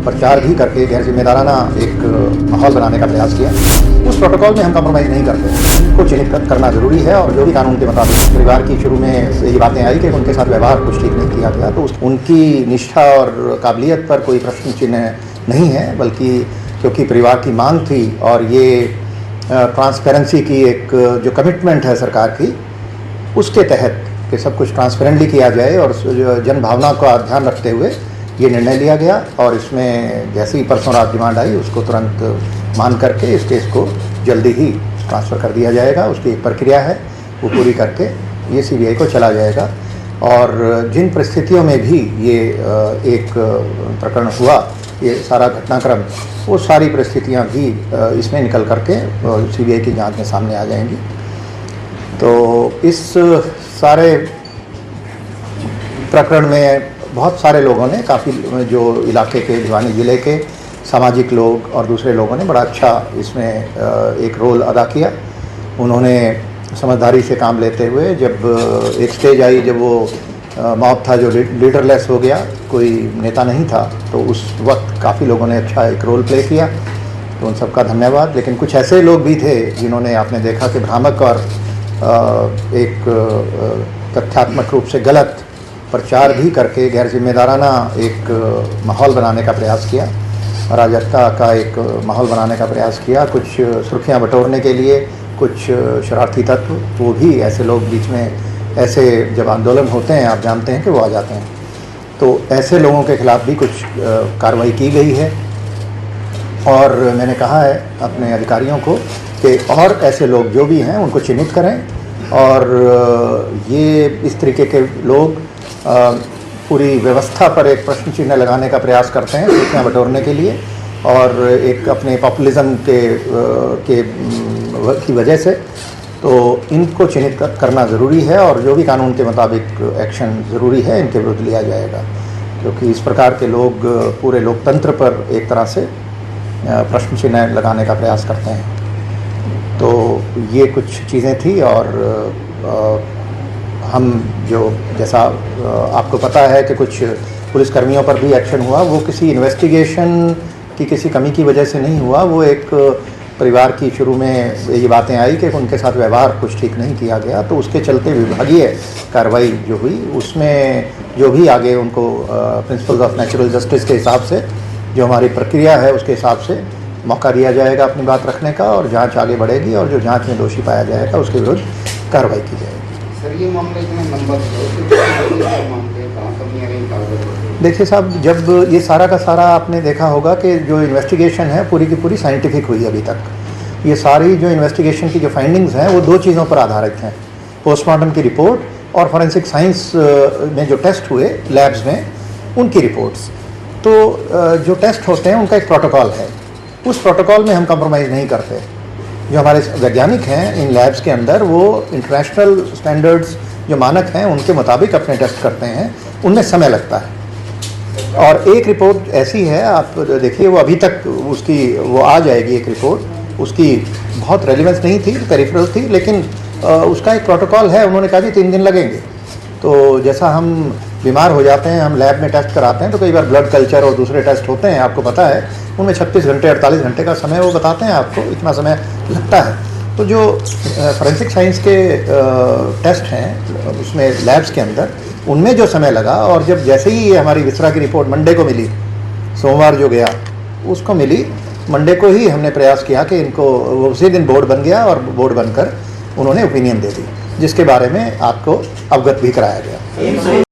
प्रचार भी करके गैर जिम्मेदाराना एक माहौल बनाने का प्रयास किया। उस प्रोटोकॉल में हम कम्प्रोमाइज़ नहीं करते। उनको चिन्हित करना ज़रूरी है और जो भी कानून के मुताबिक परिवार की शुरू में ये बातें आई कि उनके साथ व्यवहार कुछ ठीक नहीं किया गया, तो उनकी निष्ठा और काबिलियत पर कोई प्रश्न चिन्ह नहीं है, बल्कि क्योंकि परिवार की मांग थी और ये ट्रांसपेरेंसी की एक जो कमिटमेंट है सरकार की, उसके तहत कि सब कुछ ट्रांसपेरेंटली किया जाए और जन भावना का ध्यान रखते हुए ये निर्णय लिया गया। और इसमें जैसे ही परसों रात डिमांड आई उसको तुरंत मान करके इस केस को जल्दी ही ट्रांसफ़र कर दिया जाएगा। उसकी एक प्रक्रिया है, वो पूरी करके ये सीबीआई को चला जाएगा। और जिन परिस्थितियों में भी ये एक प्रकरण हुआ, ये सारा घटनाक्रम, वो सारी परिस्थितियां भी इसमें निकल करके सीबीआई की जांच में सामने आ जाएंगी। तो इस सारे प्रकरण में बहुत सारे लोगों ने, काफ़ी जो इलाके के भिवानी ज़िले के सामाजिक लोग और दूसरे लोगों ने बड़ा अच्छा इसमें एक रोल अदा किया। उन्होंने समझदारी से काम लेते हुए, जब एक स्टेज आई जब वो मॉब था जो लीडरलेस हो गया, कोई नेता नहीं था, तो उस वक्त काफ़ी लोगों ने अच्छा एक रोल प्ले किया, तो उन सबका धन्यवाद। लेकिन कुछ ऐसे लोग भी थे जिन्होंने, आपने देखा कि भ्रामक और एक तथ्यात्मक रूप से गलत प्रचार भी करके गैर जिम्मेदाराना एक माहौल बनाने का प्रयास किया, अराजकता का एक माहौल बनाने का प्रयास किया। कुछ सुर्खियां बटोरने के लिए कुछ शरारती तत्व, वो भी ऐसे लोग बीच में, ऐसे जब आंदोलन होते हैं आप जानते हैं कि वो आ जाते हैं, तो ऐसे लोगों के खिलाफ भी कुछ कार्रवाई की गई है। और मैंने कहा है अपने अधिकारियों को कि और ऐसे लोग जो भी हैं उनको चिन्हित करें, और ये इस तरीके के लोग पूरी व्यवस्था पर एक प्रश्न चिन्ह लगाने का प्रयास करते हैं सुर्खियां बटोरने के लिए, और एक अपने पॉपुलिज्म की वजह से, तो इनको चिन्हित करना ज़रूरी है और जो भी कानून के मुताबिक एक्शन ज़रूरी है इनके विरुद्ध लिया जाएगा, क्योंकि इस प्रकार के लोग पूरे लोकतंत्र पर एक तरह से प्रश्न चिन्ह लगाने का प्रयास करते हैं। तो ये कुछ चीज़ें थी। और हम जो, जैसा आपको पता है कि कुछ पुलिसकर्मियों पर भी एक्शन हुआ, वो किसी इन्वेस्टिगेशन की किसी कमी की वजह से नहीं हुआ। वो एक परिवार की शुरू में ये बातें आई कि उनके साथ व्यवहार कुछ ठीक नहीं किया गया, तो उसके चलते विभागीय कार्रवाई जो हुई, उसमें जो भी आगे उनको प्रिंसिपल्स ऑफ नेचुरल जस्टिस के हिसाब से जो हमारी प्रक्रिया है उसके हिसाब से मौका दिया जाएगा अपनी बात रखने का, और जांच आगे बढ़ेगी और जो जांच में दोषी पाया जाएगा उसके विरुद्ध कार्रवाई की जाएगी। सर, ये मामला इतना लंबा देखिए साहब, जब ये सारा का सारा आपने देखा होगा कि जो इन्वेस्टिगेशन है पूरी की पूरी साइंटिफिक हुई अभी तक। ये सारी जो इन्वेस्टिगेशन की जो फाइंडिंग्स हैं वो दो चीज़ों पर आधारित हैं, पोस्टमार्टम की रिपोर्ट और फॉरेंसिक साइंस में जो टेस्ट हुए लैब्स में उनकी रिपोर्ट्स। तो जो टेस्ट होते हैं उनका एक प्रोटोकॉल है, उस प्रोटोकॉल में हम कम्प्रोमाइज़ नहीं करते। जो हमारे वैज्ञानिक हैं इन लैब्स के अंदर, वो इंटरनेशनल स्टैंडर्ड्स जो मानक हैं उनके मुताबिक अपने टेस्ट करते हैं, उनमें समय लगता है। और एक रिपोर्ट ऐसी है, आप देखिए, वो अभी तक उसकी वो आ जाएगी एक रिपोर्ट, उसकी बहुत रेलिवेंस नहीं थी, पेरिफेरल थी, लेकिन उसका एक प्रोटोकॉल है। उन्होंने कहा कि 3 दिन लगेंगे। तो जैसा हम बीमार हो जाते हैं, हम लैब में टेस्ट कराते हैं, तो कई बार ब्लड कल्चर और दूसरे टेस्ट होते हैं, आपको पता है, उनमें 36 घंटे 48 घंटे का समय वो बताते हैं आपको, इतना समय लगता है। तो जो फॉरेंसिक साइंस के टेस्ट हैं उसमें लैब्स के अंदर, उनमें जो समय लगा, और जब जैसे ही ये हमारी विसरा की रिपोर्ट मंडे को मिली, सोमवार जो गया उसको मिली, मंडे को ही हमने प्रयास किया कि इनको, उसी दिन बोर्ड बन गया और बोर्ड बनकर उन्होंने ओपिनियन दे दी, जिसके बारे में आपको अवगत भी कराया गया।